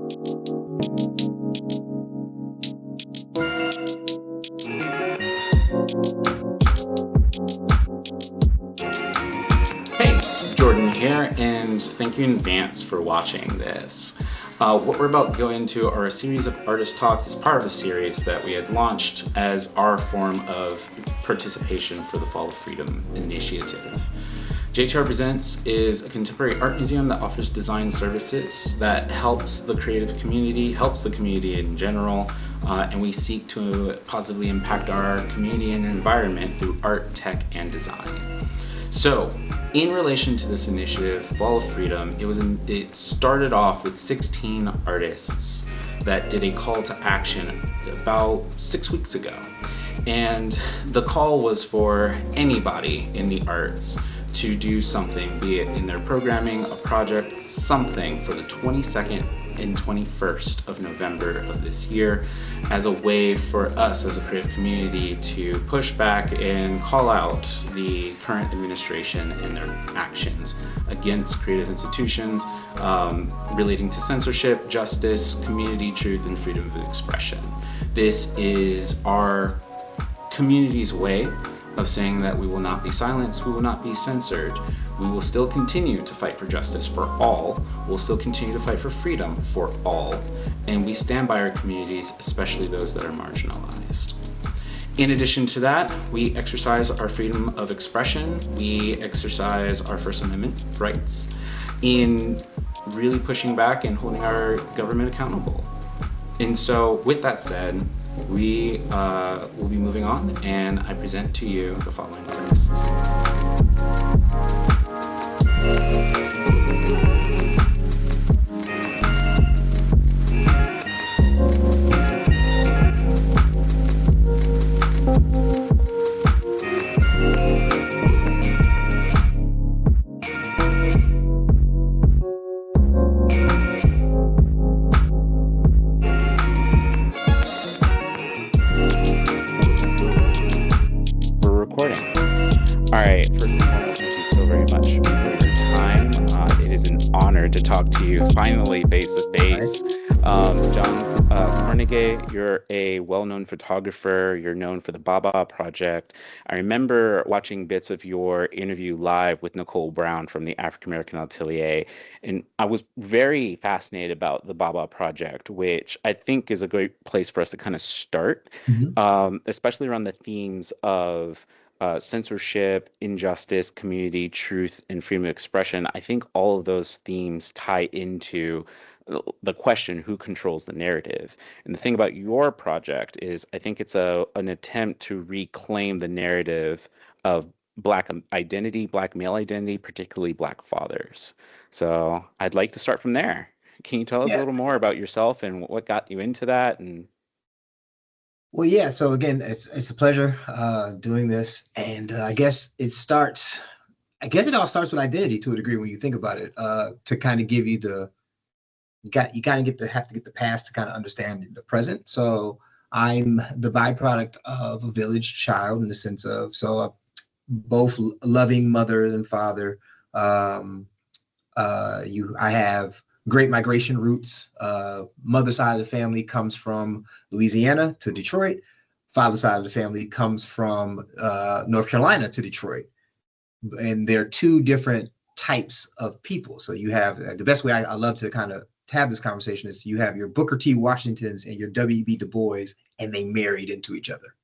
Hey, Jordan here, and thank you in advance for watching this. What we're about to go into are a series of artist talks as part of a series that we had launched as our form of participation for the Fall of Freedom initiative. JTR Presents is a contemporary art museum that offers design services that helps the creative community, helps the community in general, and we seek to positively impact our community and environment through art, tech, and design. So, in relation to this initiative, Fall of Freedom, it started off with 16 artists that did a call to action about 6 weeks ago. And the call was for anybody in the arts to do something, be it in their programming, a project, something for the 22nd and 21st of November of this year, as a way for us as a creative community to push back and call out the current administration and their actions against creative institutions relating to censorship, justice, community, truth, and freedom of expression. This is our community's way of saying that we will not be silenced, we will not be censored. We will still continue to fight for justice for all. We'll still continue to fight for freedom for all. And we stand by our communities, especially those that are marginalized. In addition to that, we exercise our freedom of expression. We exercise our First Amendment rights in really pushing back and holding our government accountable. And so with that said, we will be moving on, and I present to you the following artists. All right, first and foremost, thank you so very much for your time. It is an honor to talk to you finally face to face. John Kornegay, you're a well-known photographer. You're known for the Baba Project. I remember watching bits of your interview live with Nicole Brown from the African American Atelier, and I was very fascinated about the Baba Project, which I think is a great place for us to kind of start, especially around the themes of censorship, injustice, community, truth, and freedom of expression. I think all of those themes tie into the question, who controls the narrative? And the thing about your project is I think it's an attempt to reclaim the narrative of Black identity, Black male identity, particularly Black fathers. So I'd like to start from there. Can you tell us a little more about yourself and what got you into that? And Well, yeah. So again, it's a pleasure doing this, and I guess it all starts with identity to a degree when you think about it. To kind of give you you kind of have to get the past to kind of understand the present. So I'm the byproduct of a village child in the sense of both loving mother and father. I have great migration roots. Mother side of the family comes from Louisiana to Detroit. Father side of the family comes from North Carolina to Detroit. And they're two different types of people. So you have the best way I love to kind of have this conversation is you have your Booker T. Washingtons and your W.E.B. Du Bois, and they married into each other.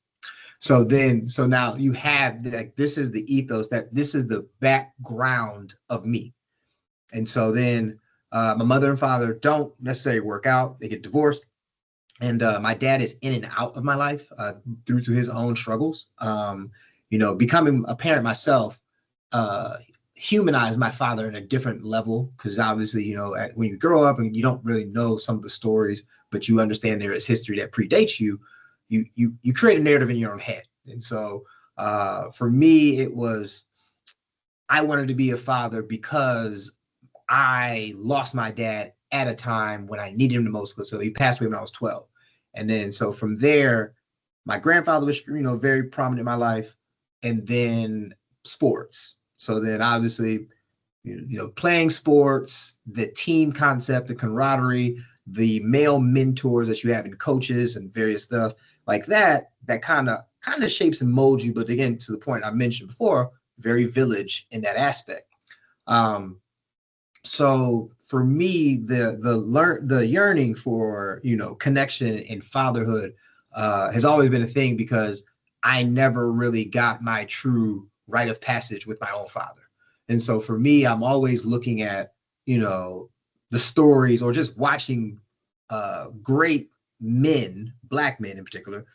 So now you have this is the ethos, that this is the background of me. And so then my mother and father don't necessarily work out. They get divorced. And my dad is in and out of my life due to his own struggles. Becoming a parent myself humanized my father in a different level, because obviously, when you grow up and you don't really know some of the stories, but you understand there is history that predates you, you create a narrative in your own head. And so for me, it was, I wanted to be a father because I lost my dad at a time when I needed him the most. So he passed away when I was 12. And then, so from there, my grandfather was, very prominent in my life, and then sports. So then obviously, playing sports, the team concept, the camaraderie, the male mentors that you have in coaches and various stuff like that, that kind of shapes and molds you. But again, to the point I mentioned before, very village in that aspect. So for me, the yearning for, you know, connection and fatherhood has always been a thing, because I never really got my true rite of passage with my own father. And so for me, I'm always looking at, you know, the stories, or just watching great men, Black men in particular,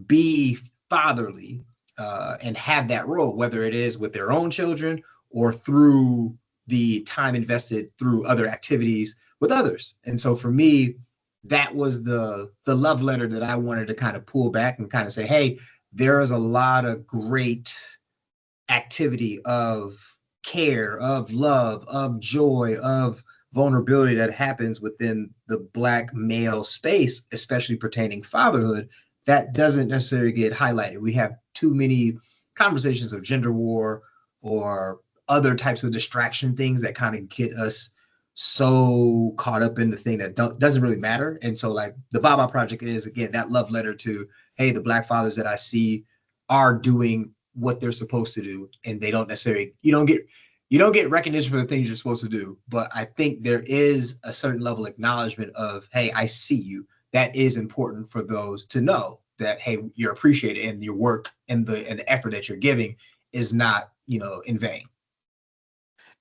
be fatherly and have that role, whether it is with their own children or through the time invested through other activities with others. And so for me, that was the love letter that I wanted to kind of pull back and kind of say, hey, there is a lot of great activity of care, of love, of joy, of vulnerability that happens within the Black male space, especially pertaining fatherhood, that doesn't necessarily get highlighted. We have too many conversations of gender war or other types of distraction things that kind of get us so caught up in the thing that doesn't really matter. And so like the Baba Project is, again, that love letter to, hey, the Black fathers that I see are doing what they're supposed to do, and they don't necessarily, you don't get recognition for the things you're supposed to do. But I think there is a certain level of acknowledgement of, hey, I see you. That is important for those to know that, hey, you're appreciated, and your work and the effort that you're giving is not, you know, in vain.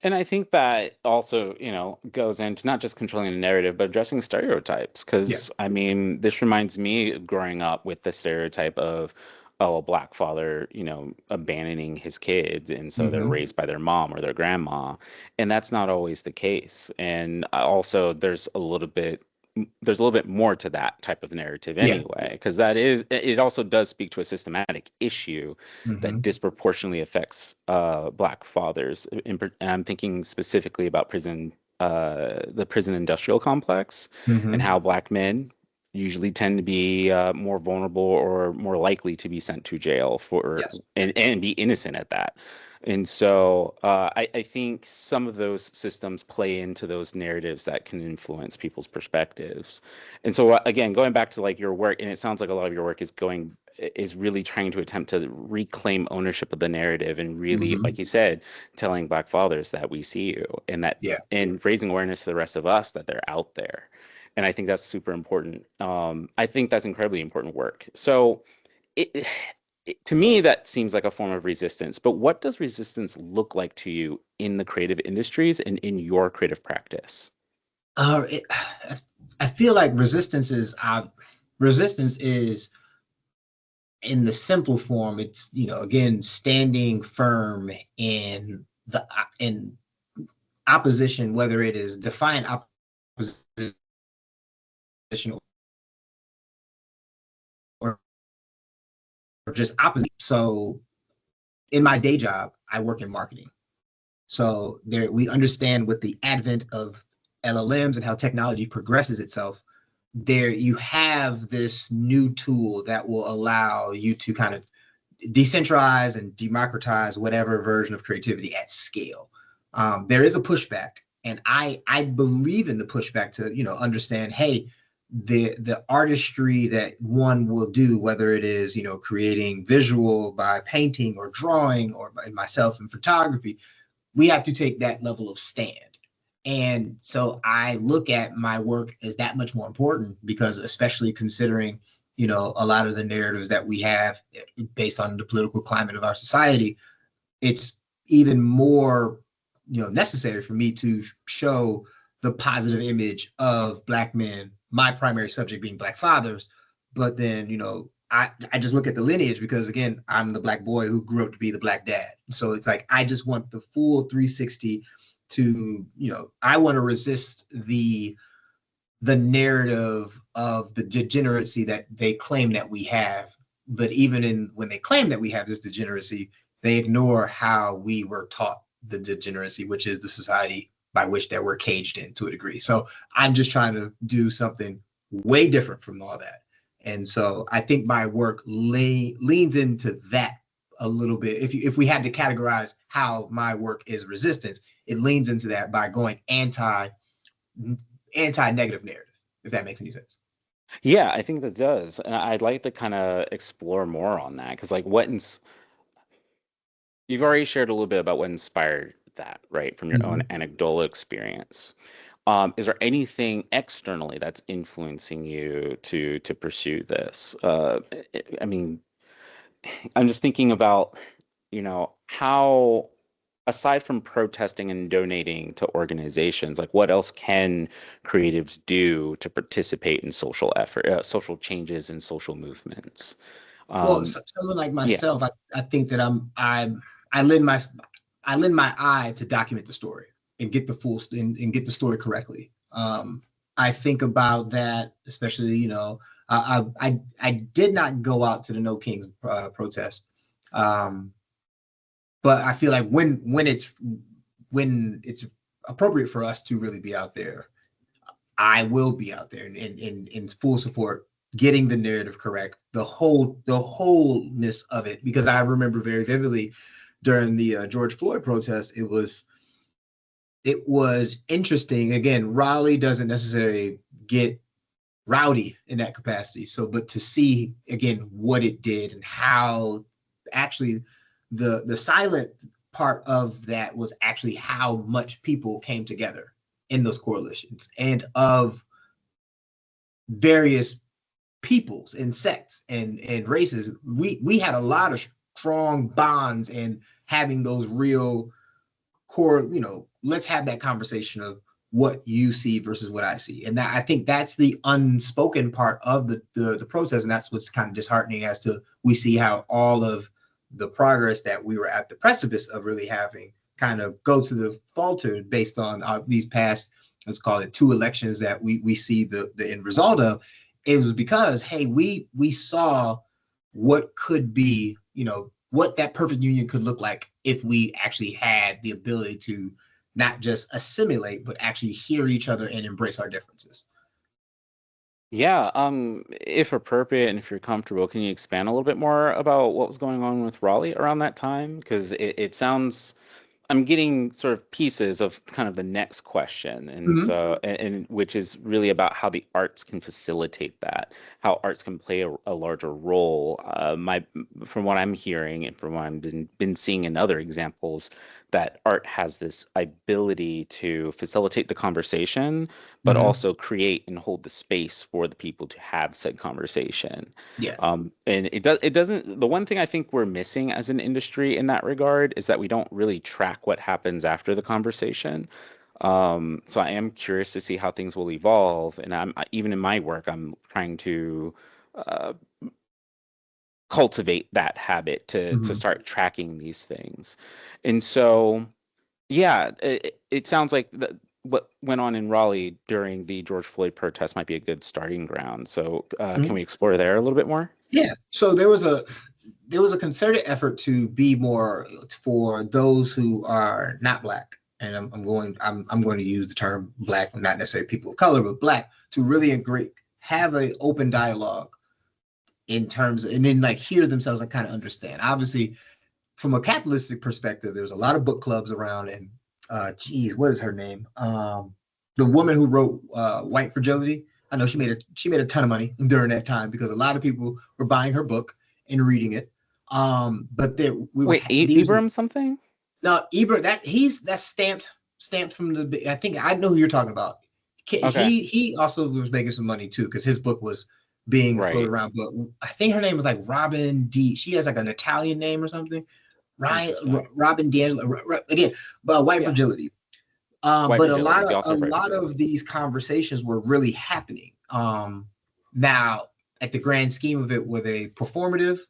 And I think that also, you know, goes into not just controlling the narrative, but addressing stereotypes. Because, I mean, this reminds me of growing up with the stereotype of, oh, a Black father, you know, abandoning his kids. And so they're raised by their mom or their grandma. And that's not always the case. And also, there's a little bit more to that type of narrative anyway, because it also does speak to a systematic issue that disproportionately affects Black fathers. And I'm thinking specifically about the prison industrial complex, and how Black men usually tend to be more vulnerable or more likely to be sent to jail for and be innocent at that. And so I think some of those systems play into those narratives that can influence people's perspectives. And so again, going back to like your work, and it sounds like a lot of your work is really trying to attempt to reclaim ownership of the narrative, and really, like you said, telling Black fathers that we see you, and that and raising awareness to the rest of us that they're out there. And I think that's super important. I think that's incredibly important work. So to me, that seems like a form of resistance. But what does resistance look like to you in the creative industries and in your creative practice? I feel like resistance is in the simple form. It's, you know, again, standing firm in opposition, whether it is defiant opposition or just opposite. So in my day job, I work in marketing. So there, we understand with the advent of LLMs and how technology progresses itself, there you have this new tool that will allow you to kind of decentralize and democratize whatever version of creativity at scale. There is a pushback, and I believe in the pushback to, you know, understand, hey, the artistry that one will do, whether it is, you know, creating visual by painting or drawing, or by myself in photography, we have to take that level of stand. And so I look at my work as that much more important, because especially considering, you know, a lot of the narratives that we have based on the political climate of our society, it's even more, you know, necessary for me to show the positive image of Black men, my primary subject being Black fathers. But then, you know, I just look at the lineage, because again, I'm the Black boy who grew up to be the Black dad. So it's like, I just want the full 360 to, you know, I want to resist the narrative of the degeneracy that they claim that we have. But even when they claim that we have this degeneracy, they ignore how we were taught the degeneracy, which is the society by which that we're caged in to a degree. So I'm just trying to do something way different from all that. And so I think my work leans into that a little bit. If we had to categorize how my work is resistance, it leans into that by going anti-negative narrative. if that makes any sense. Yeah, I think that does. And I'd like to kind of explore more on that because, like, you've already shared a little bit about what inspired that, right, from your own Mhm. anecdotal experience. Is there anything externally that's influencing you to pursue this? I mean, I'm just thinking about, how aside from protesting and donating to organizations, like what else can creatives do to participate in social effort, social changes and social movements? Well, Um, someone like yeah. myself, I think that I lend my I lend my eye to document the story and get the and get the story correctly. I think about that, especially, I did not go out to the No Kings protest, um, but I feel like when it's appropriate for us to really be out there, I will be out there in full support, getting the narrative correct, the wholeness of it. Because I remember very vividly during the George Floyd protest, it was interesting. Again, Raleigh doesn't necessarily get rowdy in that capacity. So, but to see again what it did and how actually the silent part of that was actually how much people came together in those coalitions and of various peoples and sects and races. We had a lot of strong bonds and having those real core, let's have that conversation of what you see versus what I see. And that, I think that's the unspoken part of the process. And that's what's kind of disheartening as to we see how all of the progress that we were at the precipice of really having kind of go to the falter based on these past, let's call it 2 elections that we see the end result of. It was because, hey, we saw what could be, what that perfect union could look like if we actually had the ability to not just assimilate, but actually hear each other and embrace our differences. Yeah, if appropriate and if you're comfortable, can you expand a little bit more about what was going on with Raleigh around that time? Because it sounds I'm getting sort of pieces of kind of the next question, and Mhm. so and which is really about how the arts can facilitate that, how arts can play a larger role. From what I'm hearing and from what I've been seeing in other examples, that art has this ability to facilitate the conversation, but Mhm. also create and hold the space for the people to have said conversation. Yeah. And it doesn't, the one thing I think we're missing as an industry in that regard is that we don't really track what happens after the conversation. So I am curious to see how things will evolve. And even in my work, I'm trying to uh, cultivate that habit to Mhm. start tracking these things. And so, yeah, it sounds like what went on in Raleigh during the George Floyd protest might be a good starting ground. So, can Mhm. we explore there a little bit more? Yeah. So there was a concerted effort to be more for those who are not black. And I'm going to use the term black, not necessarily people of color, but black, to really agree, have an open dialogue in terms of, and then like hear themselves and kind of understand. Obviously, from a capitalistic perspective, there's a lot of book clubs around, and geez, what is her name? The woman who wrote White Fragility. I know she made a ton of money during that time because a lot of people were buying her book and reading it. But there we were Wait, there's Ibram something? now Ebert that's stamped from the. I think I know who you're talking about. Okay, He also was making some money too because his book was being floated right. around. But I think her name was like Robin D. She has like an Italian name or something. Ryan, Interesting. Robin D'Angelo, again, but White Yeah, Fragility. White But fragility. The a author of White lot Fragility. of these conversations were really happening. Now, at the grand scheme of it, were they performative?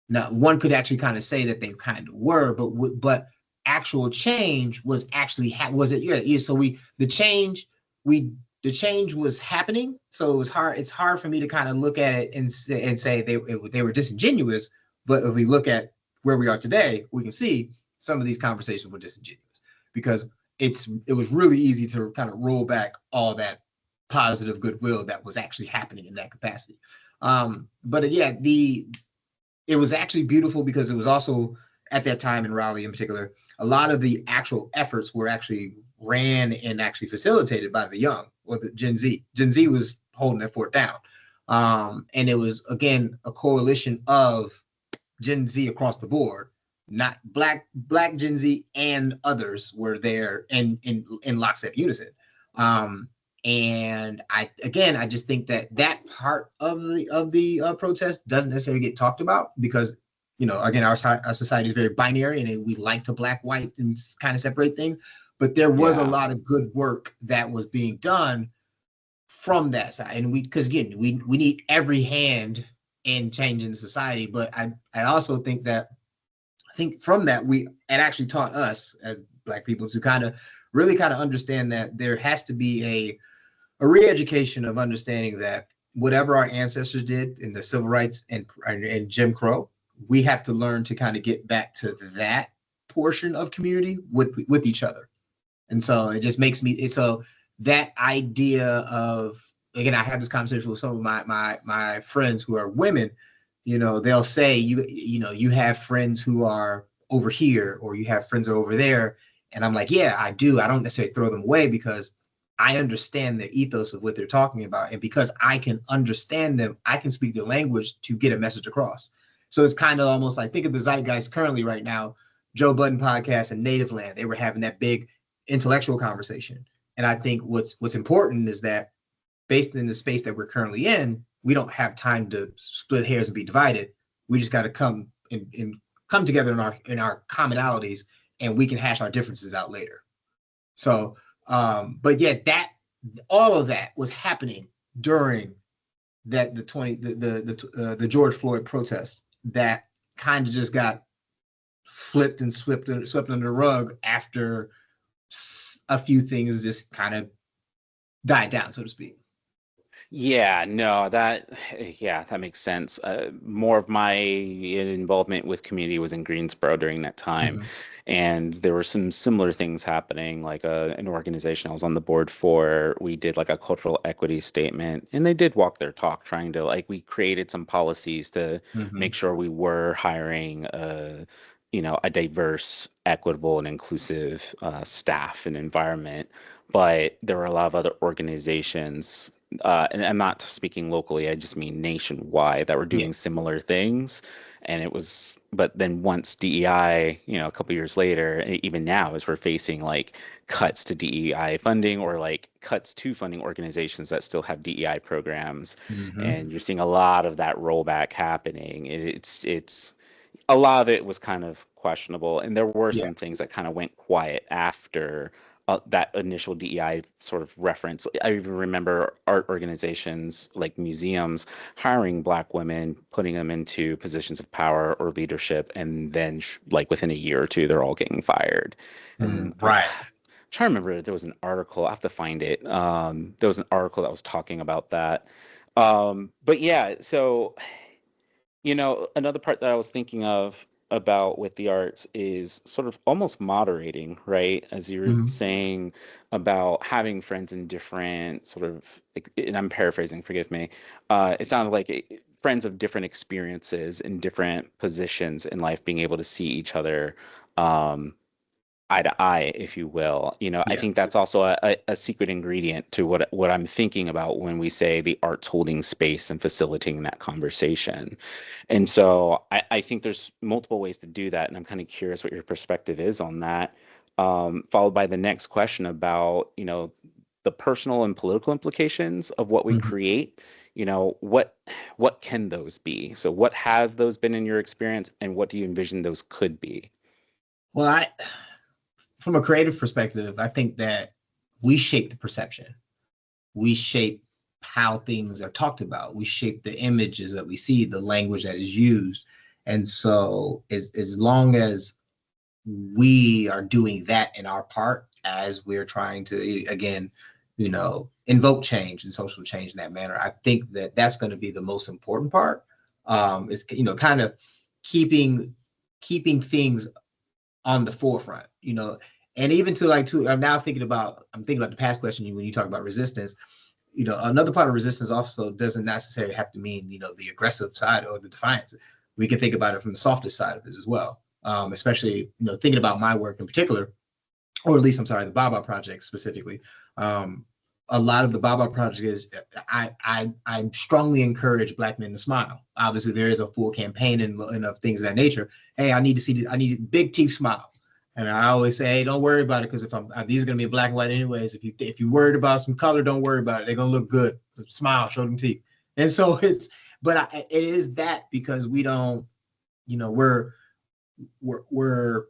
Now, one could actually kind of say that they kind of were, but actual change was actually was it? Yeah, yeah. So we the change was happening. So it was hard. It's hard for me to kind of look at it and say they were disingenuous. But if we look at where we are today, we can see some of these conversations were disingenuous because it was really easy to kind of roll back all that positive goodwill that was actually happening in that capacity. But yeah, it was actually beautiful because it was also at that time in Raleigh in particular, a lot of the actual efforts were actually ran and actually facilitated by the young or the Gen Z. Gen Z was holding that fort down. And it was, again, a coalition of Gen Z across the board, not black Gen Z and others were there in lockstep unison. And I just think that part of the protest doesn't necessarily get talked about because, again, our society is very binary and we like to black, white, and kind of separate things. But there was a lot of good work that was being done from that side, and because again, we need every hand in changing the society. But I also think that from that it actually taught us as Black people to really understand that there has to be a re-education of understanding that whatever our ancestors did in the civil rights and Jim Crow, we have to learn to kind of get back to that portion of community with each other. And so it just makes me so that idea of, again, I have this conversation with some of my friends who are women. They'll say you have friends who are over here or you have friends who are over there, and I'm like, yeah, I do. I don't necessarily throw them away because I understand the ethos of what they're talking about, and because I can understand them, I can speak their language to get a message across. So it's kind of almost like, think of the zeitgeist currently right now. Joe Budden podcast and Native Land, they were having that big intellectual conversation. And I think what's important is that based in the space that we're currently in, we don't have time to split hairs and be divided. We just got to come together in our commonalities, and we can hash our differences out later. So, but yeah, all of that was happening during the George Floyd protests that kind of just got flipped and swept under the rug after a few things just kind of died down, so to speak. Yeah, no, that makes sense. More of my involvement with community was in Greensboro during that time. Mm-hmm. And there were some similar things happening, like an organization I was on the board for. We did like a cultural equity statement, and they did walk their talk, trying to we created some policies to make sure we were hiring a diverse, equitable, and inclusive staff and environment. But there were a lot of other organizations, and I'm not speaking locally, I just mean nationwide, that were doing similar things. And but then once DEI, a couple years later, and even now, as we're facing cuts to DEI funding or cuts to funding organizations that still have DEI programs, and you're seeing a lot of that rollback happening. It's a lot of it was kind of questionable, and there were some things that kind of went quiet after that initial DEI sort of reference. I even remember art organizations like museums hiring Black women, putting them into positions of power or leadership, and then within a year or two, they're all getting fired. And right. I'm trying to remember, there was an article, I have to find it. There was an article that was talking about that. But yeah, so another part that I was thinking about with the arts is sort of almost moderating, right? As you were saying about having friends in different sort of, and I'm paraphrasing, forgive me. It sounded like friends of different experiences in different positions in life, being able to see each other eye to eye, if you will. I think that's also a secret ingredient to what I'm thinking about when we say the arts holding space and facilitating that conversation. And so I think there's multiple ways to do that. And I'm kind of curious what your perspective is on that. Followed by the next question about, the personal and political implications of what we create. What can those be? So what have those been in your experience, and what do you envision those could be? Well, from a creative perspective, I think that we shape the perception. We shape how things are talked about. We shape the images that we see, the language that is used. And so as long as we are doing that in our part, as we're trying to, again, invoke change and social change in that manner, I think that that's going to be the most important part. Is, kind of keeping things on the forefront, and even I'm now thinking about the past question when you talk about resistance. Another part of resistance also doesn't necessarily have to mean, the aggressive side or the defiance. We can think about it from the softest side of it as well. Especially, thinking about my work in particular or at least I'm sorry, the Baba Project specifically. A lot of the Baba Project is I strongly encourage Black men to smile. Obviously, there is a full campaign and of things of that nature. Hey, I need to see, I need big teeth smile. And I always say, hey, don't worry about it, because if these are gonna be in black and white anyways. If you worried about some color, don't worry about it. They're gonna look good. Smile, show them teeth. And so it is that, because we don't, we're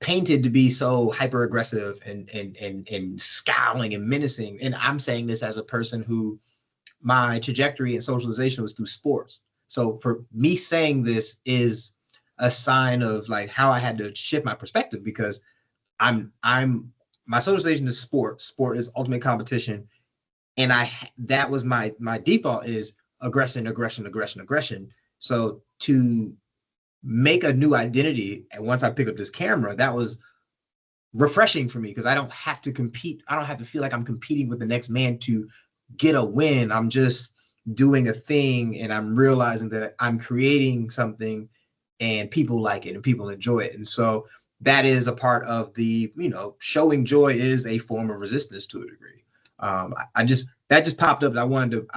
painted to be so hyper aggressive and scowling and menacing. And I'm saying this as a person who, my trajectory and socialization was through sports. So for me, saying this is a sign of like how I had to shift my perspective, because I'm my socialization is sport. Sport is ultimate competition. And that was my default is aggression. So to make a new identity, and once I picked up this camera, that was refreshing for me, because I don't have to compete. I don't have to feel like I'm competing with the next man to get a win. I'm just doing a thing, and I'm realizing that I'm creating something and people like it and people enjoy it. And so that is a part of the, showing joy is a form of resistance to a degree. That just popped up, and I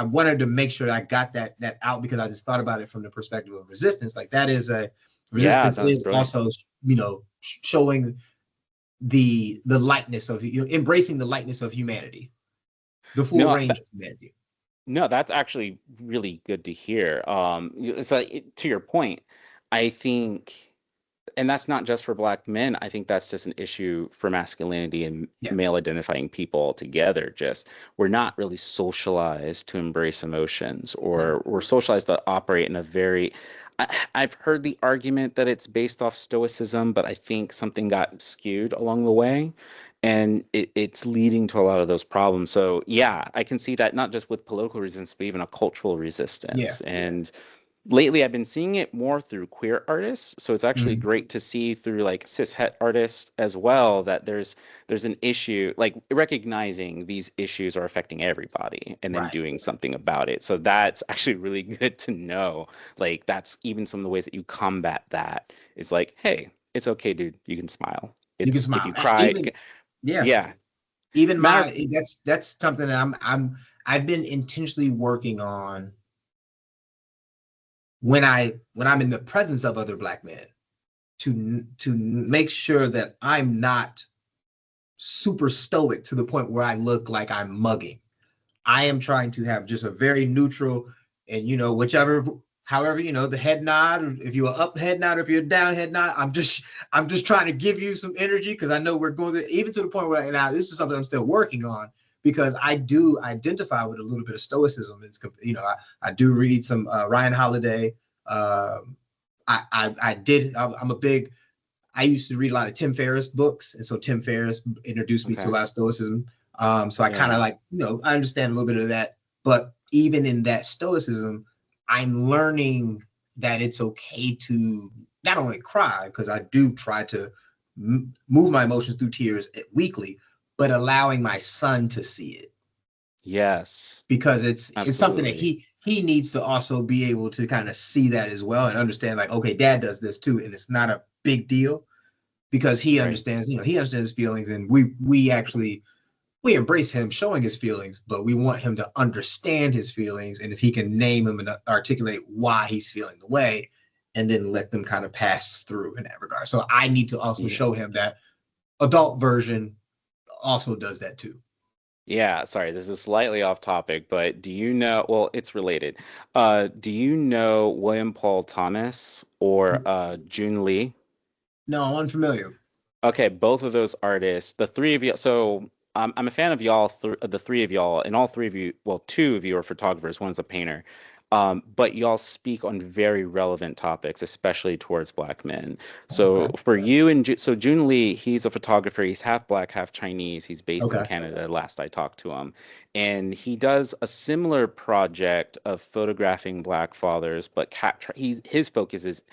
wanted to make sure I got that out, because I just thought about it from the perspective of resistance. Like that is resistance is brilliant. Also, showing the lightness of, embracing the lightness of humanity, the full range of humanity. No, that's actually really good to hear. It's like, to your point, I think, and that's not just for Black men. I think that's just an issue for masculinity and male identifying people altogether. Just, we're not really socialized to embrace emotions, or we're socialized to operate in a very, I've heard the argument that it's based off stoicism, but I think something got skewed along the way, and it's leading to a lot of those problems. So yeah, I can see that, not just with political resistance, but even a cultural resistance. And lately I've been seeing it more through queer artists. So it's actually great to see through like cis het artists as well, that there's an issue, like recognizing these issues are affecting everybody and then doing something about it. So that's actually really good to know. Like, that's even some of the ways that you combat that is like, hey, it's okay, dude, you can smile. You can smile. If you cry, even that's something that I've been intentionally working on when I'm in the presence of other Black men, to make sure that I'm not super stoic to the point where I look like I'm mugging. I am trying to have just a very neutral, and however, the head nod, if you're up head nod, or if you're down head nod, I'm just trying to give you some energy, because I know we're going to, even to the point where now this is something I'm still working on, because I do identify with a little bit of stoicism. It's, I do read some Ryan Holiday. I'm a big, I used to read a lot of Tim Ferriss books, and so Tim Ferriss introduced me to a lot of stoicism. So I kind of like, I understand a little bit of that, but even in that stoicism, I'm learning that it's okay to not only cry, because I do try to move my emotions through tears weekly, but allowing my son to see it. Yes. Because it's something that he needs to also be able to kind of see that as well, and understand like, okay, dad does this too, and it's not a big deal, because he understands, he understands his feelings, and we embrace him showing his feelings, but we want him to understand his feelings, and if he can name them and articulate why he's feeling the way, and then let them kind of pass through in that regard. So I need to also show him that adult version also does that too. Yeah, sorry, this is slightly off topic, but do you know, well, it's related. Do you know William Paul Thomas or June Lee? No, I'm unfamiliar. Okay, both of those artists, the three of you. So I'm a fan of y'all, the three of y'all, and all three of you, well, two of you are photographers, one's a painter. But y'all speak on very relevant topics, especially towards Black men. So for you and so June Lee, he's a photographer. He's half Black, half Chinese. He's based in Canada. Last I talked to him, and he does a similar project of photographing Black fathers, but his focus is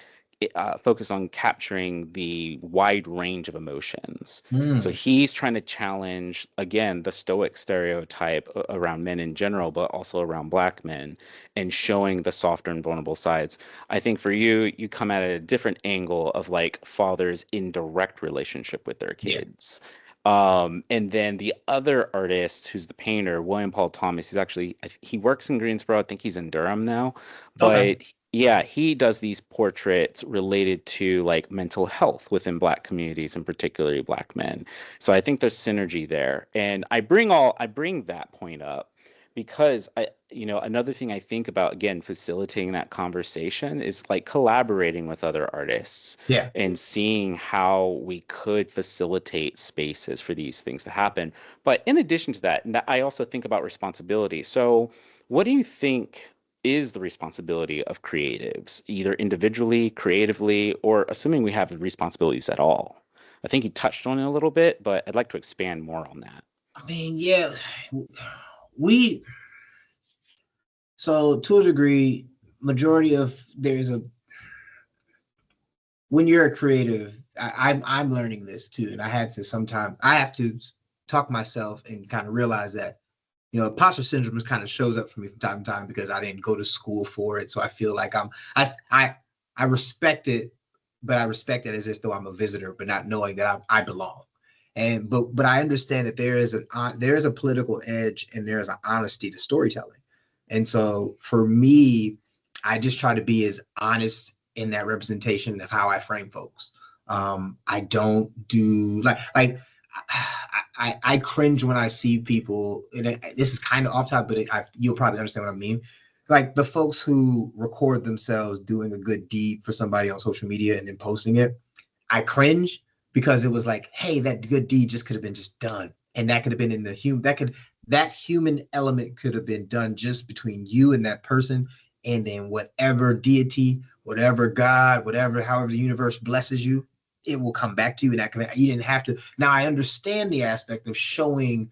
focus on capturing the wide range of emotions. So he's trying to challenge, again, the stoic stereotype around men in general, but also around Black men, and showing the softer and vulnerable sides. I think for you, you come at a different angle of like fathers in direct relationship with their kids. And then the other artist, who's the painter, William Paul Thomas, he works in Greensboro. I think he's in Durham now, Okay. but yeah, he does these portraits related to like mental health within Black communities and particularly Black men. So I think there's synergy there. And I bring that point up because another thing I think about, again, facilitating that conversation is like collaborating with other artists Yeah. and seeing how we could facilitate spaces for these things to happen. But in addition to that, I also think about responsibility. So, what do you think is the responsibility of creatives, either individually, creatively, or assuming we have responsibilities at all? I think you touched on it a little bit, but I'd like to expand more on that. I mean, yeah, we, so to a degree, majority of when you're a creative, I'm learning this too, and I have to talk myself and kind of realize that imposter syndrome just kind of shows up for me from time to time because I didn't go to school for it, so I feel like I respect it, but I respect it as if though I'm a visitor, but not knowing that I belong. And but I understand that there is a political edge and there is an honesty to storytelling, and so for me, I just try to be as honest in that representation of how I frame folks. I don't do like I cringe when I see people, and this is kind of off topic, but you'll probably understand what I mean. Like the folks who record themselves doing a good deed for somebody on social media and then posting it, I cringe because it was like, hey, that good deed just could have been just done, and that could have been in the that human element could have been done just between you and that person, and then whatever deity, whatever God, however the universe blesses you, it will come back to you, and you didn't have to. Now I understand the aspect of showing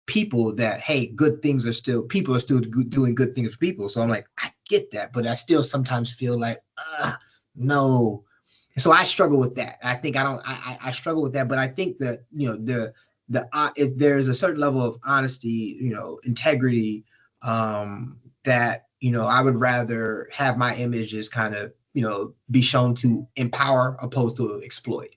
people that, hey, people are still doing good things for people. So I'm like, I get that, but I still sometimes feel like, no. So I struggle with that. I think I struggle with that, but I think that if there's a certain level of honesty, integrity, that I would rather have my images kind of be shown to empower opposed to exploit.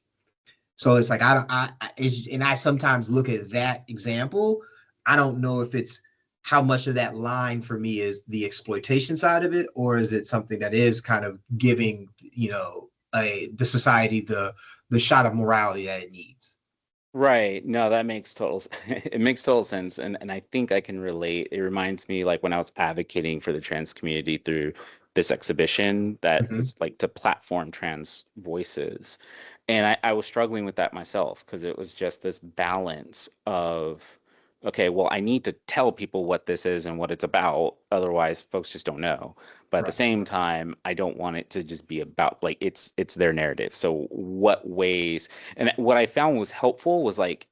So it's like and I sometimes look at that example. I don't know if it's how much of that line for me is the exploitation side of it, or is it something that is kind of giving the society the shot of morality that it needs. Right. No, that makes it makes total sense. And I think I can relate. It reminds me like when I was advocating for the trans community through this exhibition that Mm-hmm. was like to platform trans voices. And I was struggling with that myself because it was just this balance of, okay, well, I need to tell people what this is and what it's about. Otherwise, folks just don't know. But at the Right. same time, I don't want it to just be about like it's their narrative. So what ways and what I found was helpful was like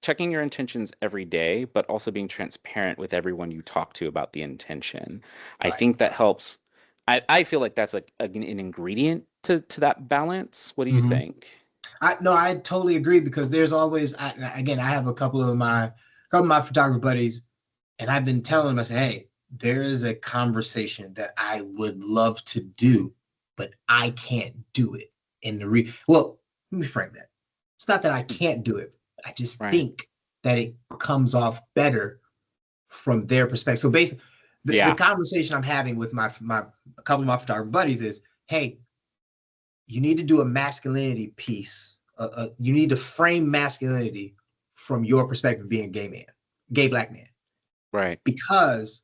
checking your intentions every day, but also being transparent with everyone you talk to about the intention. I Right. think that helps. I feel like that's like an ingredient to that balance. What do you Mm-hmm. think? I totally agree because there's always again I have a couple of my photographer buddies, and I've been telling them, I say, hey, there is a conversation that I would love to do, but I can't do it. Well, let me frame that. It's not that I can't do it. I just Right. think that it comes off better from their perspective. So basically, the Yeah. conversation I'm having with my a couple of my photographer buddies is, hey, you need to do a masculinity piece. You need to frame masculinity from your perspective, being a gay Black man, Right. because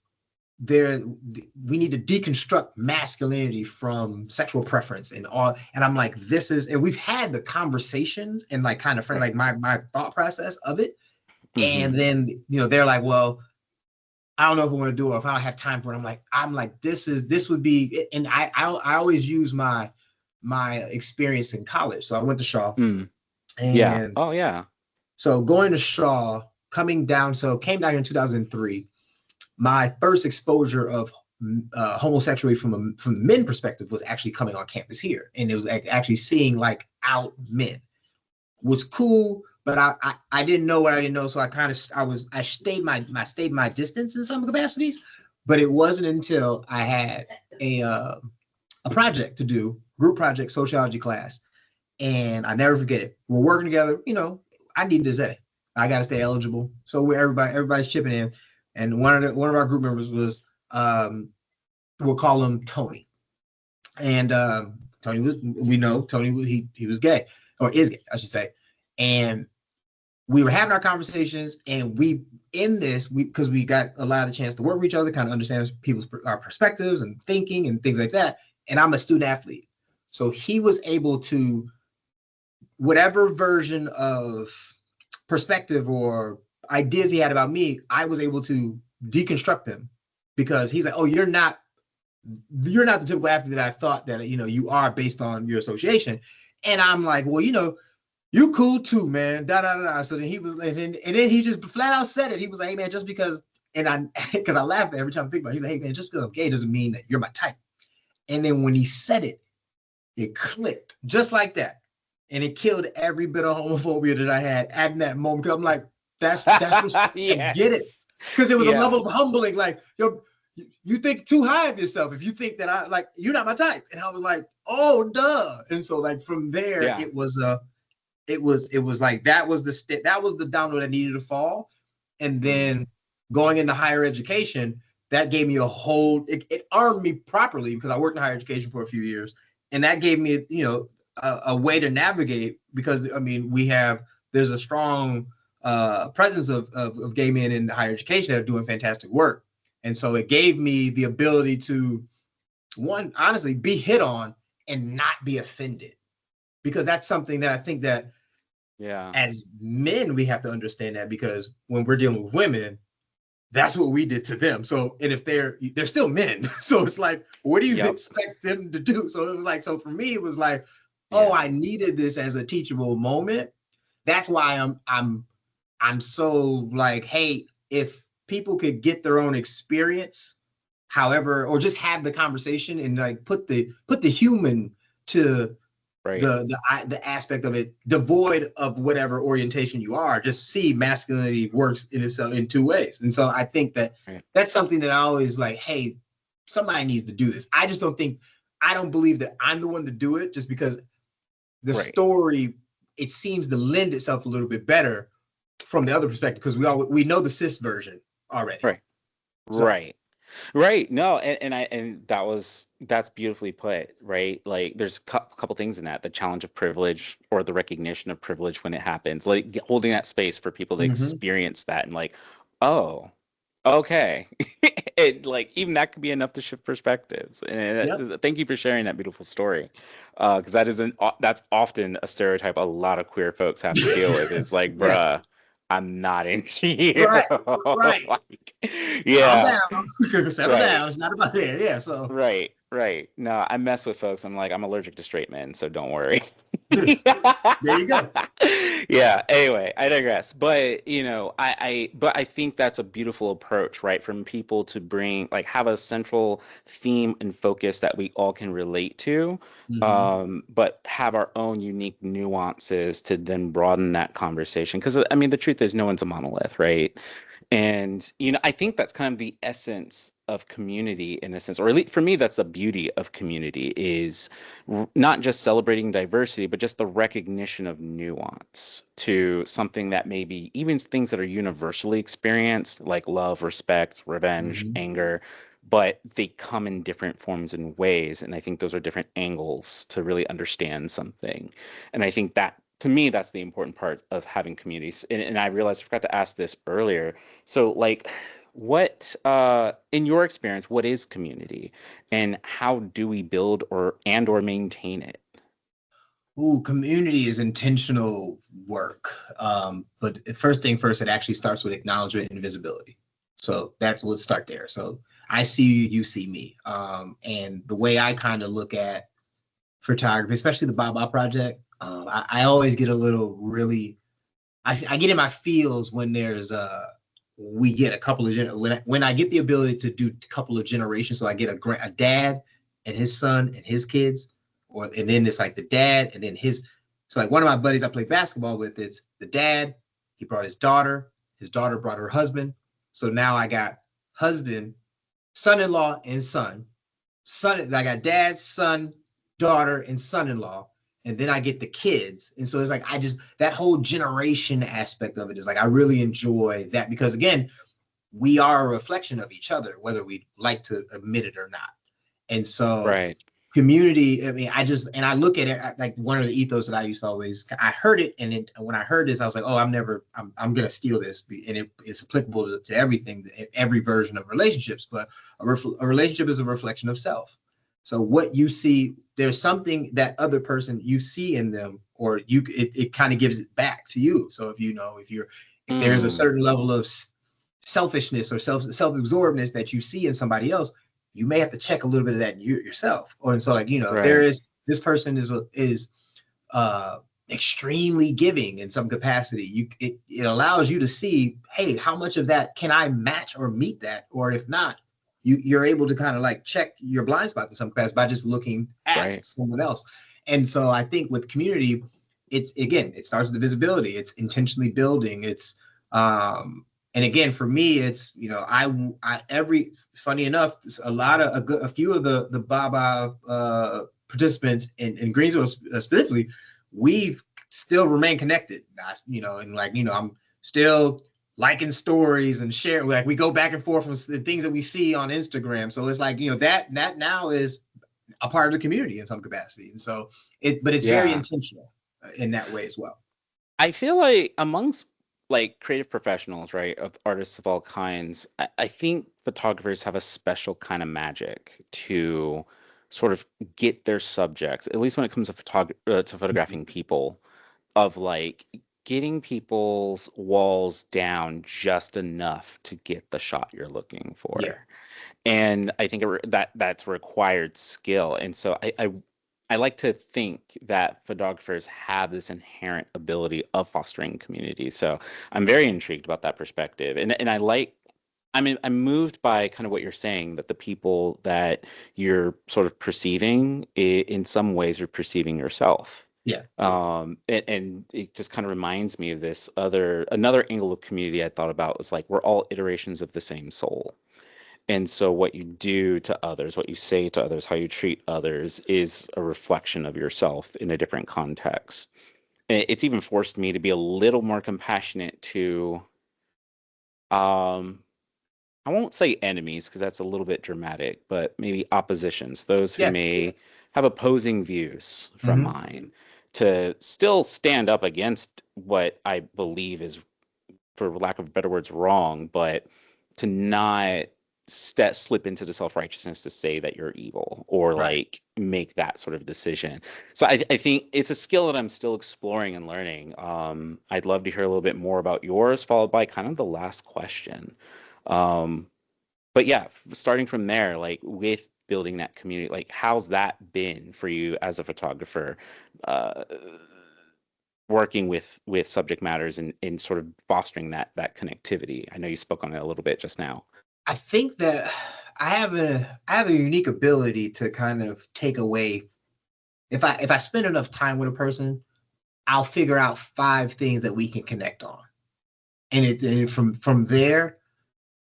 we need to deconstruct masculinity from sexual preference and all. And I'm like, and we've had the conversations and like kind of Right. like my thought process of it. Hmm. And then they're like, well, I don't know if we want to do it, or if I don't have time for it. I'm like, this would be, and I always use my experience in college. So I went to Shaw, Mm. Yeah. and Oh, yeah. so going to Shaw, came down here in 2003. My first exposure of homosexuality from the men perspective was actually coming on campus here, and it was actually seeing like out men, was cool. But I didn't know what I didn't know, so I stayed my distance in some capacities. But it wasn't until I had a project to do, group project, sociology class, and I never forget it. We're working together, I need this A. I got to stay eligible. So everybody's chipping in. And one of our group members was, we'll call him Tony. And Tony we know Tony, he was gay, or is gay, I should say. And we were having our conversations, and because we got a lot of chance to work with each other, kind of understand our perspectives and thinking and things like that. And I'm a student athlete. So he was able to, whatever version of perspective or ideas he had about me, I was able to deconstruct them, because he's like, oh, you're not the typical athlete that I thought that, you are based on your association. And I'm like, well, you cool too, man. Da da da. So then he was, and then he just flat out said it. He was like, hey man, just because, because I laugh every time I think about it, he's like, hey man, just because I'm gay doesn't mean that you're my type. And then when he said it, it clicked just like that. And it killed every bit of homophobia that I had at that moment. Because I'm like, that's what yes. I get it. Because it was a level of humbling, like, you think too high of yourself if you think that you're not my type. And I was like, oh duh. And so like from there, it was like that was the domino that needed to fall. And then going into higher education, that gave me it armed me properly, because I worked in higher education for a few years. And that gave me, a way to navigate, because there's a strong presence of gay men in higher education that are doing fantastic work. And so it gave me the ability to, one, honestly, be hit on and not be offended, because that's something that I think that as men, we have to understand that, because when we're dealing with women, that's what we did to them. So, and if they're still men, so it's like, what do you expect them to do? So it was like, so for me, it was like, oh, I needed this as a teachable moment. That's why I'm so like, hey, if people could get their own experience, however, or just have the conversation and like put the human to the aspect of it, devoid of whatever orientation you are, just see masculinity works in itself in two ways. And so I think that that's something that I always like, hey, somebody needs to do this. I don't believe that I'm the one to do it, just because the story, it seems to lend itself a little bit better from the other perspective, because we know the cis version already. Right. No, and that's beautifully put, right? Like there's a couple things in that: the challenge of privilege, or the recognition of privilege when it happens, like holding that space for people to experience that, and like, oh, okay. It, like, even that could be enough to shift perspectives. And thank you for sharing that beautiful story, because that's often a stereotype a lot of queer folks have to deal with. It's like, bruh, I'm not into you. Right. Like, Settle down. It's not about it. Yeah. So. Right. No, I mess with folks. I'm like, I'm allergic to straight men, so don't worry. There you go. Yeah. Anyway, I digress. But I think that's a beautiful approach, right? From people to have a central theme and focus that we all can relate to, but have our own unique nuances to then broaden that conversation. Because the truth is, no one's a monolith, right? And, I think that's kind of the essence of community in a sense, or at least for me, that's the beauty of community, is not just celebrating diversity, but just the recognition of nuance to something that maybe even things that are universally experienced, like love, respect, revenge, anger, but they come in different forms and ways. And I think those are different angles to really understand something. And I think that, to me, that's the important part of having communities. And I realized I forgot to ask this earlier. So, like, what, in your experience, what is community, and how do we build or maintain it? Ooh, community is intentional work. But first thing first, it actually starts with acknowledgement and visibility. So let's start there. So I see you, you see me. And the way I kind of look at photography, especially the Baba Project, I always get a little I get in my feels when we get a couple of when I get the ability to do a couple of generations. So I get a dad and his son and his kids, and then it's like the dad and then so like one of my buddies I play basketball with, it's the dad, he brought his daughter brought her husband. So now I got husband, son-in-law, and son. I got dad, son, daughter, and son-in-law. and then I get the kids. And so it's like, that whole generation aspect of it is like, I really enjoy that, because again, we are a reflection of each other, whether we like to admit it or not. And so Right. community, I mean, I look at it like one of the ethos that I used to always, I heard it. And when I heard this, I was like, oh, I'm going to steal this. And it's applicable to everything, every version of relationships, but a relationship is a reflection of self. So what you see, there's something that other person you see in them, or it kind of gives it back to you. So if there's a certain level of selfishness or self-absorbedness that you see in somebody else, you may have to check a little bit of that in yourself. And so like, Right. there is, this person is extremely giving in some capacity. It allows you to see, hey, how much of that can I match or meet that? Or if not, you're able to kind of like check your blind spot in some capacity by just looking at someone else. And so I think with community, it starts with the visibility. It's intentionally building. It's and again, for me, it's, funny enough, a few of the Baba participants in Greensville specifically, we've still remained connected. I'm still liking stories and sharing. Like, we go back and forth with the things that we see on Instagram. So it's like, that now is a part of the community in some capacity. And so but it's very intentional in that way as well. I feel like amongst like creative professionals, right, of artists of all kinds, I think photographers have a special kind of magic to sort of get their subjects, at least when it comes to photographing people, of like getting people's walls down just enough to get the shot you're looking for. Yeah. And I think that's required skill. And so I like to think that photographers have this inherent ability of fostering community. So I'm very intrigued about that perspective. And I'm moved by kind of what you're saying, that the people that you're sort of perceiving, in some ways you're perceiving yourself. Yeah. And it just kind of reminds me of another angle of community I thought about was like, we're all iterations of the same soul. And so what you do to others, what you say to others, how you treat others is a reflection of yourself in a different context. It's even forced me to be a little more compassionate to, I won't say enemies because that's a little bit dramatic, but maybe oppositions, those who may have opposing views from mine, to still stand up against what I believe is, for lack of better words, wrong, but to not slip into the self-righteousness to say that you're evil or like make that sort of decision. So I think it's a skill that I'm still exploring and learning. I'd love to hear a little bit more about yours, followed by kind of the last question. But yeah, starting from there, like with building that community, like how's that been for you as a photographer, working with subject matters and sort of fostering that connectivity? I know you spoke on it a little bit just now. I think that I have a unique ability to kind of take away. If I spend enough time with a person, I'll figure out 5 things that we can connect on, and from there,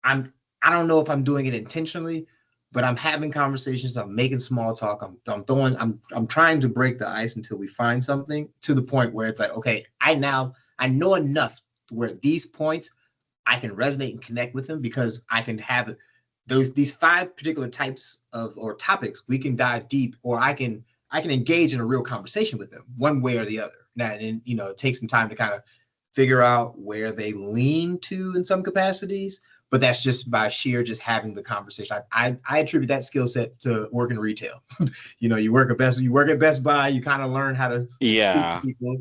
I don't know if I'm doing it intentionally, but I'm having conversations. I'm making small talk. I'm trying to break the ice until we find something, to the point where it's like, okay, I know enough where these points I can resonate and connect with them, because I can have these 5 particular types or topics. We can dive deep, or I can engage in a real conversation with them one way or the other. Now, and it takes some time to kind of figure out where they lean to in some capacities, but that's just by sheer just having the conversation. I attribute that skill set to working retail. You work at Best Buy, you kind of learn how to speak to people.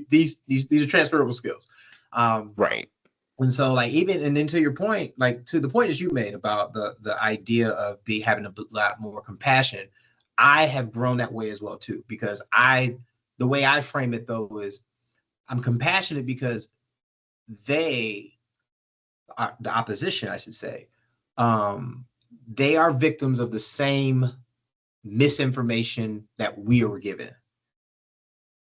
These are transferable skills. Right. And so, like, and then to your point, like to the point that you made about the idea of having a lot more compassion, I have grown that way as well too, because the way I frame it though is, I'm compassionate because they are the opposition, I should say. They are victims of the same misinformation that we were given.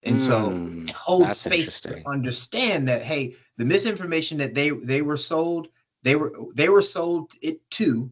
And so it holds space to understand that, hey, the misinformation that they were sold, they were sold it too.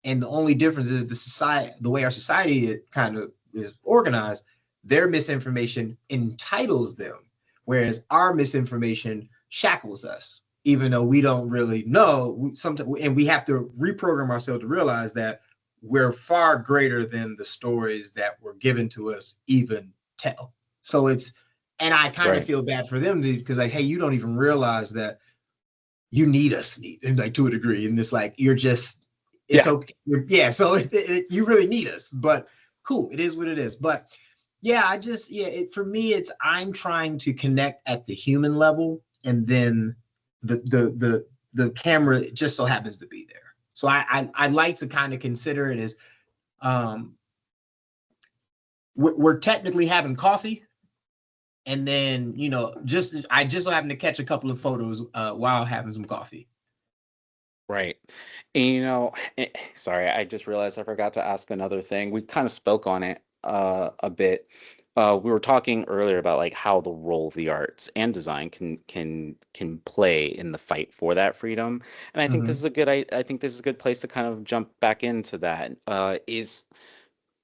And the only difference is the way our society kind of is organized. their misinformation entitles them, whereas our misinformation shackles us, even though we don't really know. Sometimes, and we have to reprogram ourselves to realize that we're far greater than the stories that were given to us even tell. So and I kind of feel bad for them because like, hey, you don't even realize that you need us, and like to a degree, and it's like it's okay. Yeah, so you really need us, but cool, it is what it is. But yeah, for me, I'm trying to connect at the human level, and then the camera just so happens to be there. So I like to kind of consider it as we're technically having coffee, and then I just so happen to catch a couple of photos while having some coffee. Right. And sorry, I just realized I forgot to ask another thing. We kind of spoke on it a bit. We were talking earlier about like how the role of the arts and design can play in the fight for that freedom. And I think this is I think this is a good place to kind of jump back into that. Is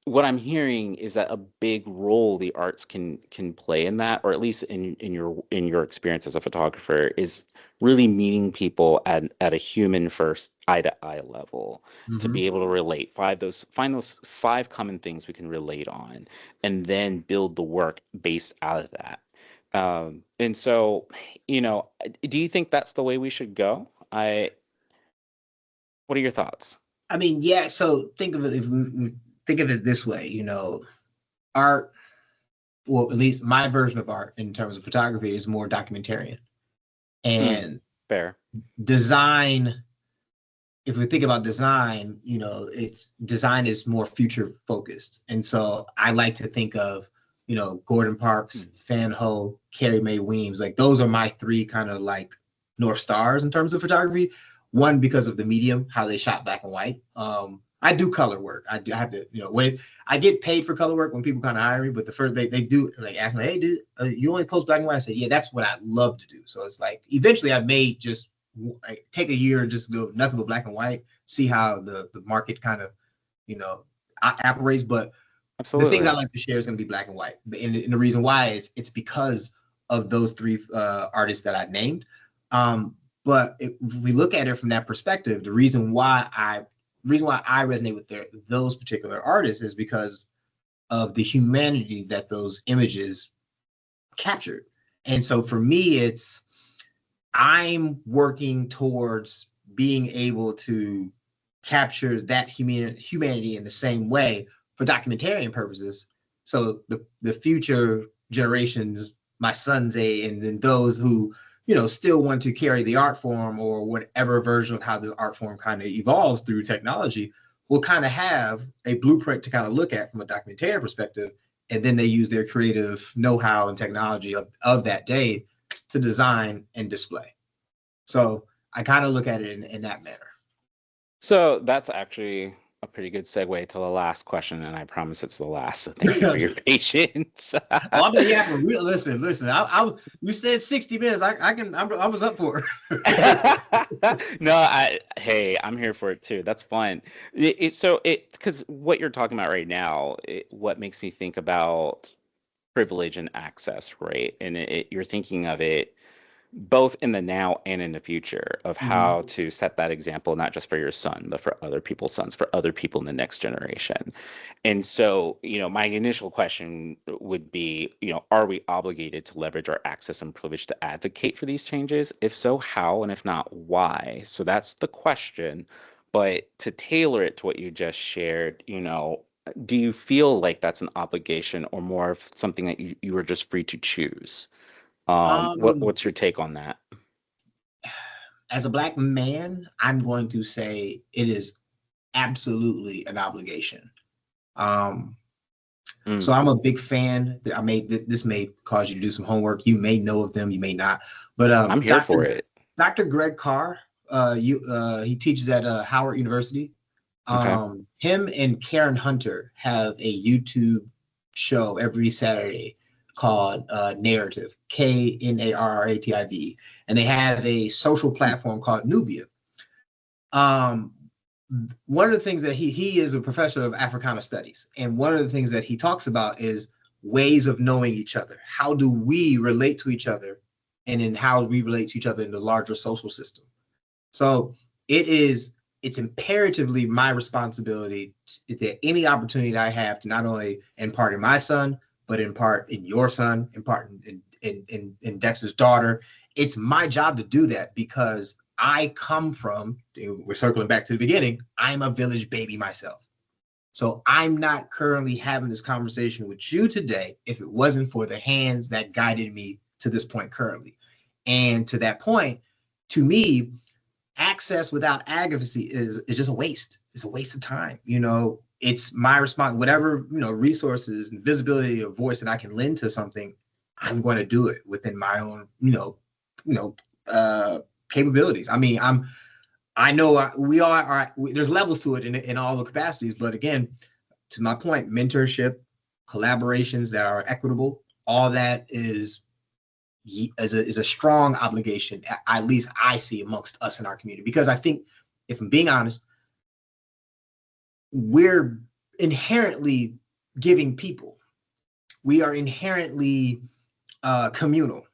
what I'm hearing is that a big role the arts can play in that, or at least in your experience as a photographer, is really meeting people at a human first, eye to eye level, to be able to relate. Find those 5 common things we can relate on, and then build the work based out of that. And so, do you think that's the way we should go? What are your thoughts? I mean, yeah. So think of it this way. Art, well, at least my version of art in terms of photography is more documentarian, and fair. Design. If we think about design, design is more future focused, and so I like to think of Gordon Parks, Fan Ho, Carrie Mae Weems. Like those are my 3 kind of like North Stars in terms of photography. One, because of the medium, how they shot black and white. I do color work. I have to, when I get paid for color work when people kind of hire me, but the first they do like ask me, hey, dude, you only post black and white? I say, yeah, that's what I love to do. So it's like eventually I may just take a year and just go nothing but black and white, see how the market kind of, operates. But absolutely, the things I like to share is going to be black and white. And the reason why it's because of those 3 artists that I named. But if we look at it from that perspective, the reason why I resonate with those particular artists is because of the humanity that those images captured. And so for me, I'm working towards being able to capture that humanity in the same way for documentarian purposes. So the future generations, my son's age, and then those who still want to carry the art form or whatever version of how the art form kind of evolves through technology, will kind of have a blueprint to kind of look at from a documentarian perspective. And then they use their creative know-how and technology of that day to design and display. So I kind of look at it in that manner. So that's actually a pretty good segue to the last question, and I promise it's the last. So thank you for your patience. I'm like, yeah, for real. Listen. You said 60 minutes. I was up for it. No, I'm here for it too. That's fun. Because what you're talking about right now, what makes me think about privilege and access, right? And you're thinking of it both in the now and in the future of how to set that example, not just for your son, but for other people's sons, for other people in the next generation. And so, my initial question would be, are we obligated to leverage our access and privilege to advocate for these changes? If so, how? And if not, why? So that's the question. But to tailor it to what you just shared, do you feel like that's an obligation or more of something that you were just free to choose? What's your take on that? As a Black man, I'm going to say it is absolutely an obligation. So I'm a big fan. This may cause you to do some homework. You may know of them, you may not. But I'm here for it. Dr. Greg Carr, he teaches at Howard University. Okay. Him and Karen Hunter have a YouTube show every Saturday called Narrative, Knarrative, and they have a social platform called Nubia. One of the things that he is a professor of Africana studies, and one of the things that he talks about is ways of knowing each other. How do we relate to each other, and then how we relate to each other in the larger social system? So it's imperatively my responsibility that any opportunity that I have to not only impart in my son, but impart in your son, impart in Dexter's daughter. It's my job to do that because I come from, we're circling back to the beginning, I'm a village baby myself. So I'm not currently having this conversation with you today if it wasn't for the hands that guided me to this point currently. And to that point, to me, access without advocacy is just a waste. It's a waste of time. It's my response, whatever, resources and visibility of voice that I can lend to something, I'm going to do it within my own, capabilities. I mean, I know we all are, there's levels to it in all the capacities, but again, to my point, mentorship, collaborations that are equitable, all that is a strong obligation, at least I see amongst us in our community. Because I think, if I'm being honest, we're inherently giving people. We are inherently communal.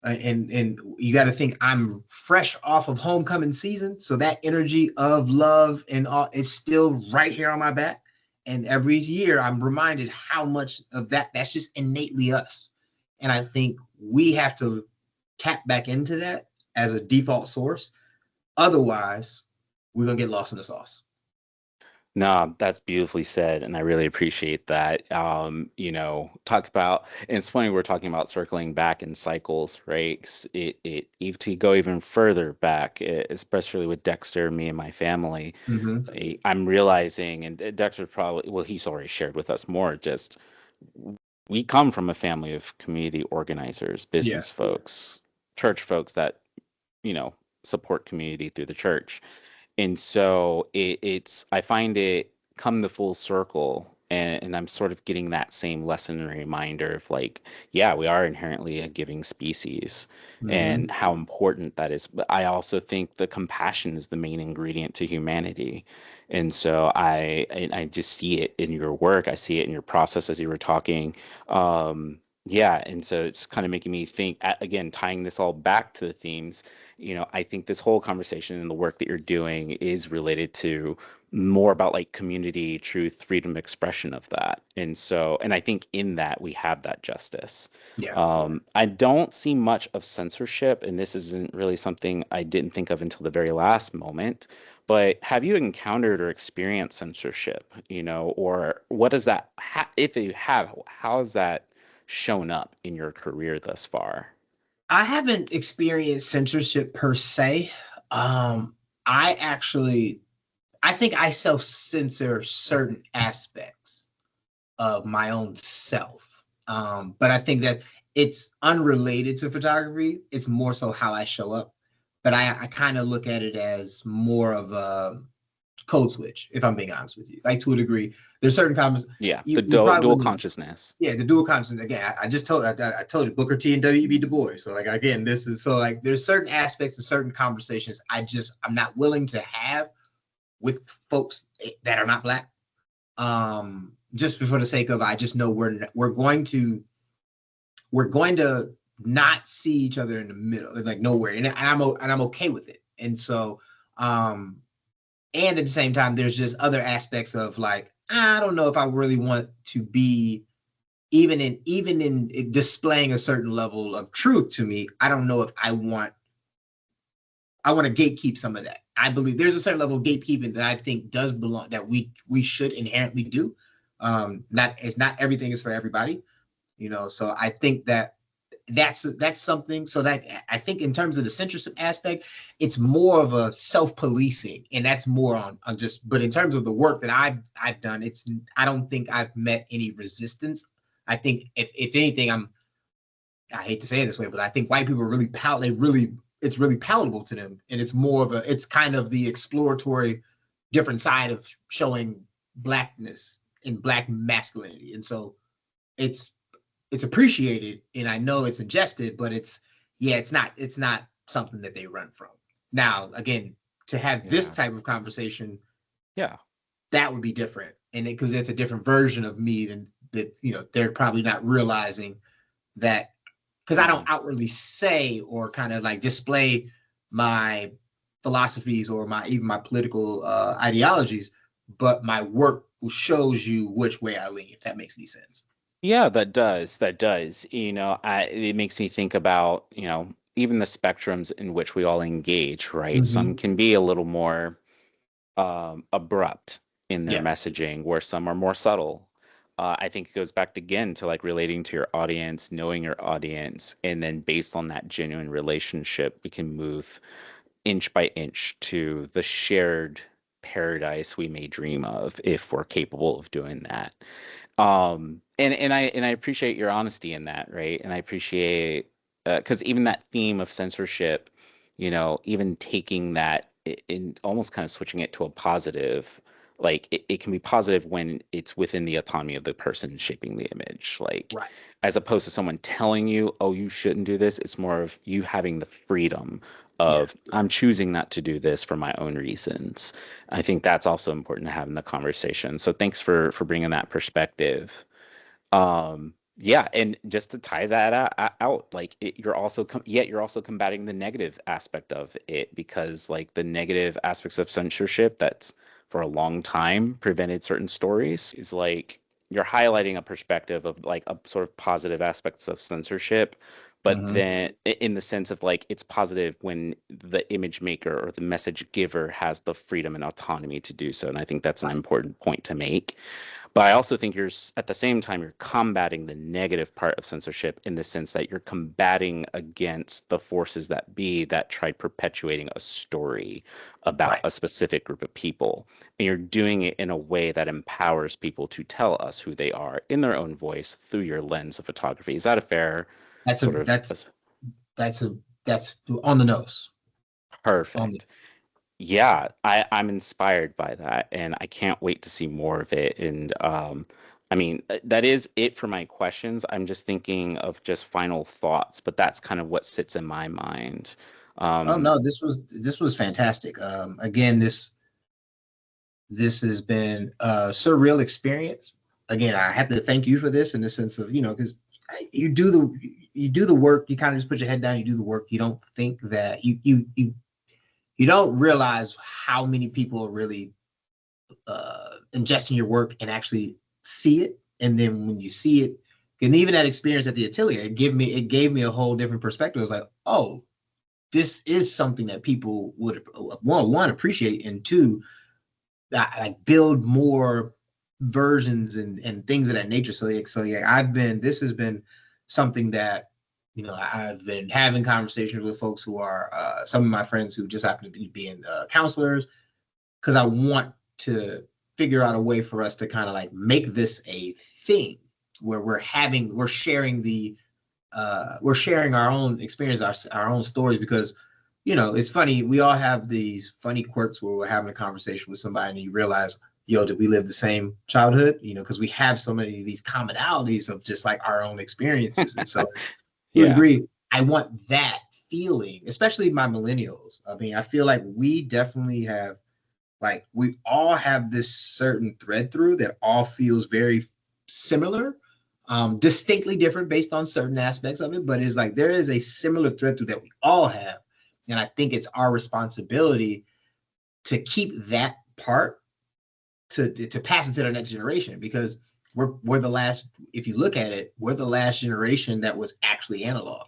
And you got to think, I'm fresh off of homecoming season, so that energy of love and all, it's still right here on my back. And every year I'm reminded how much of that's just innately us. And I think we have to tap back into that as a default source. Otherwise, we're going to get lost in the sauce. No, that's beautifully said, and I really appreciate that. Talk about, and it's funny we're talking about circling back in cycles, right? 'Cause if to go even further back, especially with Dexter, me and my family, I'm realizing, and Dexter probably, well, he's already shared with us more, just we come from a family of community organizers, business folks, church folks that, support community through the church. And so I find it come the full circle, and I'm sort of getting that same lesson and reminder of like, yeah, we are inherently a giving species and how important that is. But I also think the compassion is the main ingredient to humanity. And so I just see it in your work. I see it in your process as you were talking. Yeah, and so it's kind of making me think, again, tying this all back to the themes, I think this whole conversation and the work that you're doing is related to more about like community, truth, freedom, expression of that. And so, and I think in that we have that justice. I don't see much of censorship, and this isn't really something I didn't think of until the very last moment, but have you encountered or experienced censorship, or what does that, if you have, how has that shown up in your career thus far? I haven't experienced censorship per se. I think I self-censor certain aspects of my own self. But I think that it's unrelated to photography. It's more so how I show up. But I kind of look at it as more of a code switch, if I'm being honest with you. Like, to a degree, there's certain comments. Yeah, the dual consciousness. Yeah, the dual consciousness. Again, I just told I told you Booker T and W.E.B. Du Bois. So like, again, this is so like there's certain aspects of certain conversations I'm not willing to have with folks that are not Black. Just for the sake of, I just know we're going to not see each other in the middle, like nowhere, and I'm okay with it. And so and at the same time, there's just other aspects of like, I don't know if I really want to be even in displaying a certain level of truth to me. I don't know if I want to gatekeep some of that. I believe there's a certain level of gatekeeping that I think does belong, that we should inherently do. Not everything is for everybody, so I think that's something. So that I think in terms of the censorship aspect, it's more of a self-policing, and that's more on just, but in terms of the work that I've done, I don't think I've met any resistance. I think if anything, I hate to say it this way, but I think white people are really it's really palatable to them, and it's kind of the exploratory different side of showing Blackness and Black masculinity. And so it's appreciated, and I know it's ingested, but it's not something that they run from. Now, again, to have this type of conversation, that would be different, and because it's a different version of me that, you know, they're probably not realizing that, because I don't outwardly say or kind of like display my philosophies or my even my political ideologies, but my work shows you which way I lean, if that makes any sense. Yeah, that does. That does. It makes me think about, even the spectrums in which we all engage, right? Some Mm-hmm. can be a little more abrupt in their Yeah. messaging, where some are more subtle. I think it goes back again to like relating to your audience, knowing your audience, and then based on that genuine relationship, we can move inch by inch to the shared paradise we may dream of if we're capable of doing that. And I appreciate your honesty in that, right? And I appreciate because even that theme of censorship, even taking that in almost kind of switching it to a positive, like it can be positive when it's within the autonomy of the person shaping the image, like Right. as opposed to someone telling you, oh, you shouldn't do this. It's more of you having the freedom Yeah. of I'm choosing not to do this for my own reasons. I think that's also important to have in the conversation. So thanks for bringing that perspective. Yeah, and just to tie that out, like yet you're also combating the negative aspect of it, because like the negative aspects of censorship that's for a long time prevented certain stories is like you're highlighting a perspective of like a sort of positive aspects of censorship, but Mm-hmm. then in the sense of like it's positive when the image maker or the message giver has the freedom and autonomy to do so. And I think that's an Right. important point to make. But I also think at the same time, you're combating the negative part of censorship in the sense that you're combating against the forces that be that tried perpetuating a story about Right. a specific group of people. And you're doing it in a way that empowers people to tell us who they are in their own voice through your lens of photography. Is that a fair That's a sort of that's a that's on the nose. On the perfect? Yeah, I'm inspired by that, and I can't wait to see more of it. And I mean, that is it for my questions. I'm just thinking of just final thoughts, but that's kind of what sits in my mind. Oh Um, no, this was fantastic. Again, this has been a surreal experience. Again, I have to thank you for this in the sense of, because you do the work, you kind of just put your head down, you do the work. You don't think that you don't realize how many people are really ingesting your work and actually see it. And then when you see it, and even that experience at the atelier, it gave me a whole different perspective. It was like, oh, this is something that people would one appreciate, and two, like build more versions and things of that nature. So yeah, this has been something that, I've been having conversations with folks who are some of my friends who just happen to be being counselors, because I want to figure out a way for us to kind of like make this a thing where we're sharing our own experience, our own stories, because it's funny, we all have these funny quirks where we're having a conversation with somebody and you realize, yo, did we live the same childhood, because we have so many of these commonalities of just like our own experiences. And so to a yeah. degree, I want that feeling, especially my millennials. I mean, I feel like we definitely have, like, we all have this certain thread through that all feels very similar, distinctly different based on certain aspects of it, but it's like there is a similar thread through that we all have. And I think it's our responsibility to keep that part, to pass it to the next generation, because we're the last, if you look at it, we're the last generation that was actually analog.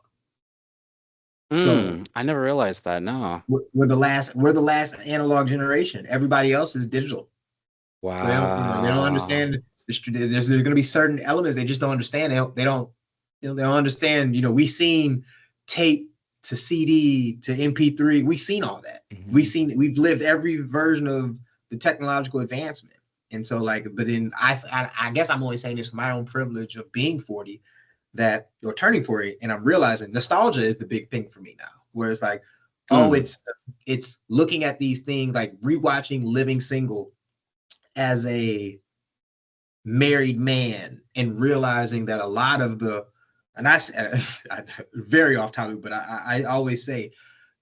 So I never realized that. No. we're the last analog generation. Everybody else is digital. So they don't Wow. understand. There's going to be certain elements they just don't understand. They don't understand. We seen tape to CD to MP3. We've seen all that. Mhm. We've lived every version of the technological advancement. And so, like, but then I guess I'm only saying this for my own privilege of being 40, that, or turning 40, and I'm realizing nostalgia is the big thing for me now. Where it's like, oh, Mm. it's looking at these things, like rewatching Living Single as a married man and realizing that a lot of the, and I very off topic, but I always say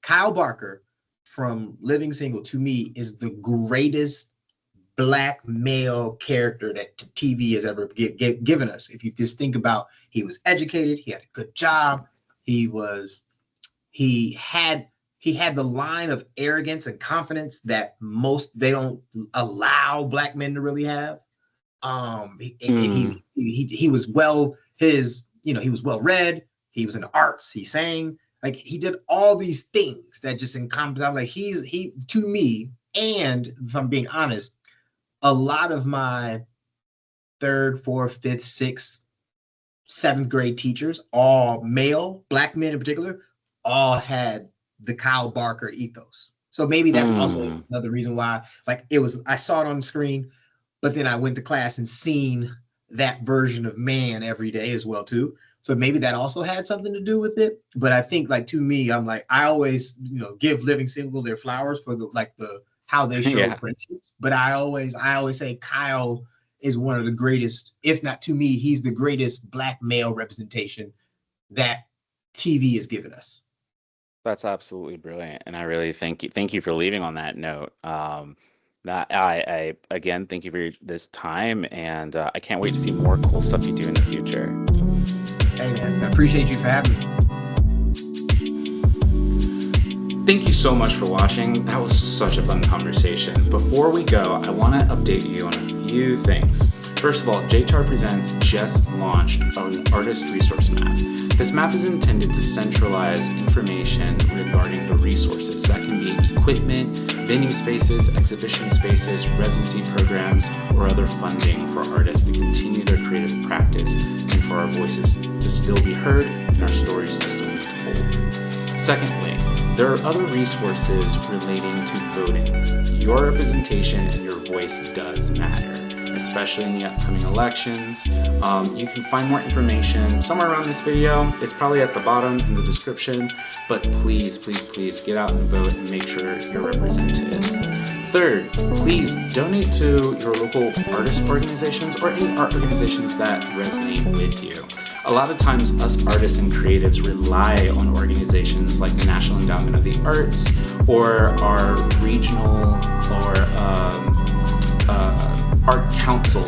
Kyle Barker from Living Single to me is the greatest Black male character that TV has ever given us. If you just think about, he was educated, he had a good job, he had the line of arrogance and confidence that they don't allow Black men to really have. He was he was well read, he was in the arts, he sang, like he did all these things that just encompass. I'm like, he to me, and if I'm being honest, a lot of my 3rd, 4th, 5th, 6th, 7th grade teachers, all male, Black men in particular, all had the Kyle Barker ethos. So maybe that's also another reason why, like, I saw it on the screen, but then I went to class and seen that version of man every day as well too. So maybe that also had something to do with it. But I think, like, to me, I'm like, I always, give Living Single their flowers for the how they show friendships. But I always say Kyle is one of the greatest, if not, to me, he's the greatest Black male representation that TV has given us. That's absolutely brilliant, and I really thank you for leaving on that note. I again thank you for this time, and I can't wait to see more cool stuff you do in the future. Hey man, I appreciate you for having me. Thank you so much for watching. That was such a fun conversation. Before we go, I want to update you on a few things. First of all, JTR Presents just launched an artist resource map. This map is intended to centralize information regarding the resources. That can be equipment, venue spaces, exhibition spaces, residency programs, or other funding for artists to continue their creative practice and for our voices to still be heard and our stories to still be told. Secondly, there are other resources relating to voting. Your representation and your voice does matter, especially in the upcoming elections. You can find more information somewhere around this video. It's probably at the bottom in the description, but please, please, please get out and vote and make sure you're represented. Third, please donate to your local artist organizations or any art organizations that resonate with you. A lot of times us artists and creatives rely on organizations like the National Endowment of the Arts or our regional or art council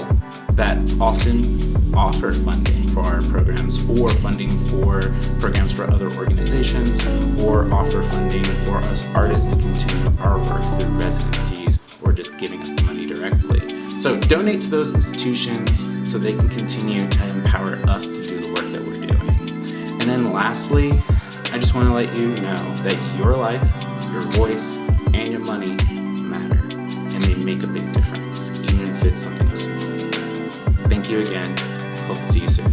that often offer funding for our programs or funding for programs for other organizations or offer funding for us artists to continue our work through residencies or just giving us the money directly. So donate to those institutions so they can continue to empower us to do the work that we're doing. And then lastly, I just want to let you know that your life, your voice, and your money matter, and they make a big difference, even if it's something small. Thank you again. Hope to see you soon.